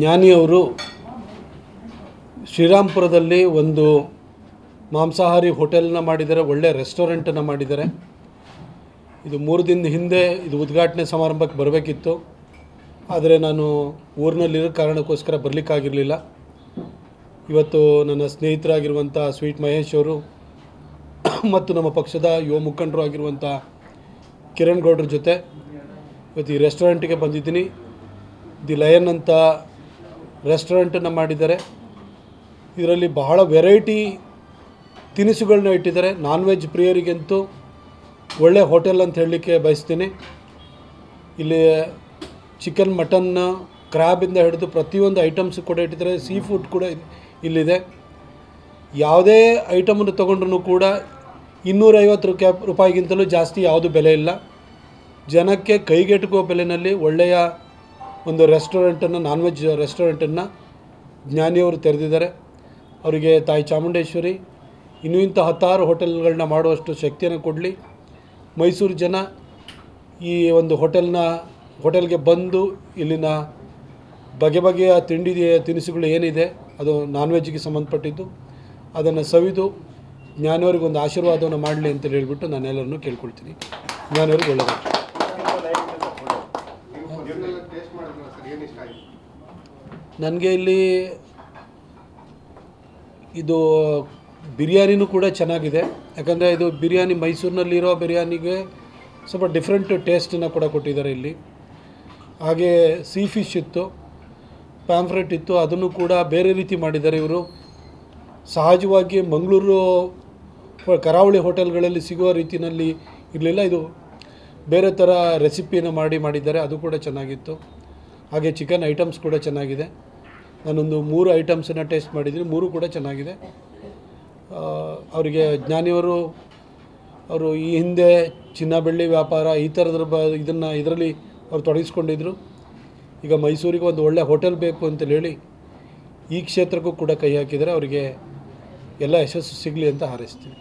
ಜ್ಞಾನಿಯವರು ಶ್ರೀರಾಮ್ಪುರದಲ್ಲಿ ಒಂದು ಮಾಂಸಾಹಾರಿ ಹೋಟೆಲ್ನ ಮಾಡಿದ್ದಾರೆ, ಒಳ್ಳೆ ರೆಸ್ಟೋರೆಂಟನ್ನು ಮಾಡಿದ್ದಾರೆ. ಇದು 3 ದಿನದ ಹಿಂದೆ ಇದು ಉದ್ಘಾಟನೆ ಸಮಾರಂಭಕ್ಕೆ ಬರಬೇಕಿತ್ತು, ಆದರೆ ನಾನು ಊರಿನಲ್ಲಿರೋ ಕಾರಣಕ್ಕೋಸ್ಕರ ಬರಲಿಕ್ಕಾಗಿರಲಿಲ್ಲ. ಇವತ್ತು ನನ್ನ ಸ್ನೇಹಿತರಾಗಿರುವಂಥ ಸ್ವೀಟ್ ಮಹೇಶ್ ಅವರು ಮತ್ತು ನಮ್ಮ ಪಕ್ಷದ ಯುವ ಮುಖಂಡರು ಆಗಿರುವಂಥ ಕಿರಣ್ ಗೌಡ್ರ ಜೊತೆ ಇವತ್ತು ಈ ರೆಸ್ಟೋರೆಂಟಿಗೆ ಬಂದಿದ್ದೀನಿ. ದಿ ಲಯನ್ ಅಂತ ರೆಸ್ಟೋರೆಂಟನ್ನು ಮಾಡಿದ್ದಾರೆ. ಇದರಲ್ಲಿ ಬಹಳ ವೆರೈಟಿ ತಿನಿಸುಗಳನ್ನ ಇಟ್ಟಿದ್ದಾರೆ. ನಾನ್ ವೆಜ್ ಪ್ರಿಯರಿಗಂತೂ ಒಳ್ಳೆ ಹೋಟೆಲ್ ಅಂತ ಹೇಳಲಿಕ್ಕೆ ಬಯಸ್ತೀನಿ. ಇಲ್ಲಿ ಚಿಕನ್, ಮಟನ್, ಕ್ರ್ಯಾಬಿಂದ ಹಿಡಿದು ಪ್ರತಿಯೊಂದು ಐಟಮ್ಸ್ ಕೂಡ ಇಟ್ಟಿದ್ದಾರೆ. ಸೀ ಫುಡ್ ಕೂಡ ಇಲ್ಲಿದೆ. ಯಾವುದೇ ಐಟಮನ್ನು ತೊಗೊಂಡ್ರೂ ಕೂಡ 250 ರೂಪಾಯಿಗಿಂತಲೂ ಜಾಸ್ತಿ ಯಾವುದು ಬೆಲೆ ಇಲ್ಲ. ಜನಕ್ಕೆ ಕೈಗೆಟುಕುವ ಬೆಲೆಯಲ್ಲಿ ಒಳ್ಳೆಯ ಒಂದು ರೆಸ್ಟೋರೆಂಟನ್ನು, ನಾನ್ ವೆಜ್ ರೆಸ್ಟೋರೆಂಟನ್ನು ಜ್ಞಾನಿಯವರು ತೆರೆದಿದ್ದಾರೆ. ಅವರಿಗೆ ತಾಯಿ ಚಾಮುಂಡೇಶ್ವರಿ ಇನ್ನೂ ಇಂಥ 10 ಹೋಟೆಲ್ಗಳನ್ನ ಮಾಡುವಷ್ಟು ಶಕ್ತಿಯನ್ನು ಕೊಡಲಿ. ಮೈಸೂರು ಜನ ಈ ಒಂದು ಹೋಟೆಲ್ಗೆ ಬಂದು ಇಲ್ಲಿನ ಬಗೆಯ ತಿನಿಸುಗಳು ಏನಿದೆ ಅದು ನಾನ್ ವೆಜ್ಗೆ ಸಂಬಂಧಪಟ್ಟಿದ್ದು ಅದನ್ನು ಸವಿದು ಜ್ಞಾನಿಯವ್ರಿಗೆ ಒಂದು ಆಶೀರ್ವಾದವನ್ನು ಮಾಡಲಿ ಅಂತೇಳಿ ಹೇಳ್ಬಿಟ್ಟು ನಾನು ಎಲ್ಲರನ್ನೂ ಕೇಳ್ಕೊಳ್ತೀನಿ. ಜ್ಞಾನಿಯವ್ರಿಗೆ ಒಳ್ಳೆಯದು. ನನಗೆ ಇಲ್ಲಿ ಇದು ಬಿರಿಯಾನಿನೂ ಕೂಡ ಚೆನ್ನಾಗಿದೆ. ಯಾಕಂದರೆ ಇದು ಬಿರಿಯಾನಿ ಮೈಸೂರಿನಲ್ಲಿರೋ ಬಿರಿಯಾನಿಗೆ ಸ್ವಲ್ಪ ಡಿಫ್ರೆಂಟ್ ಟೇಸ್ಟನ್ನು ಕೂಡ ಕೊಟ್ಟಿದ್ದಾರೆ ಇಲ್ಲಿ. ಹಾಗೆ ಸೀ ಫಿಶ್ ಇತ್ತು, ಪ್ಯಾಂಫ್ರೆಟ್ ಇತ್ತು, ಅದನ್ನು ಕೂಡ ಬೇರೆ ರೀತಿ ಮಾಡಿದ್ದಾರೆ ಇವರು. ಸಹಜವಾಗಿ ಮಂಗಳೂರು ಕರಾವಳಿ ಹೋಟೆಲ್ಗಳಲ್ಲಿ ಸಿಗುವ ರೀತಿಯಲ್ಲಿ ಇರಲಿಲ್ಲ, ಇದು ಬೇರೆ ಥರ ರೆಸಿಪಿಯನ್ನು ಮಾಡಿದ್ದಾರೆ, ಅದು ಕೂಡ ಚೆನ್ನಾಗಿತ್ತು. ಹಾಗೆ ಚಿಕನ್ ಐಟಮ್ಸ್ ಕೂಡ ಚೆನ್ನಾಗಿದೆ. ನಾನೊಂದು 3 ಐಟಮ್ಸನ್ನು ಟೇಸ್ಟ್ ಮಾಡಿದ್ದೀನಿ, 3 ಕೂಡ ಚೆನ್ನಾಗಿದೆ. ಅವರಿಗೆ ಜ್ಞಾನಿಯವರು ಅವರು ಈ ಹಿಂದೆ ಚಿನ್ನ ಬೆಳ್ಳಿ ವ್ಯಾಪಾರ ಈ ಥರದ ಇದರಲ್ಲಿ ಅವರು ತೊಡಗಿಸ್ಕೊಂಡಿದ್ರು. ಈಗ ಮೈಸೂರಿಗೆ ಒಂದು ಒಳ್ಳೆ ಹೋಟೆಲ್ ಬೇಕು ಅಂತೇಳಿ ಹೇಳಿ ಈ ಕ್ಷೇತ್ರಕ್ಕೂ ಕೂಡ ಕೈ ಹಾಕಿದರೆ ಅವರಿಗೆ ಎಲ್ಲ ಯಶಸ್ಸು ಸಿಗಲಿ ಅಂತ ಹಾರೈಸ್ತೀನಿ.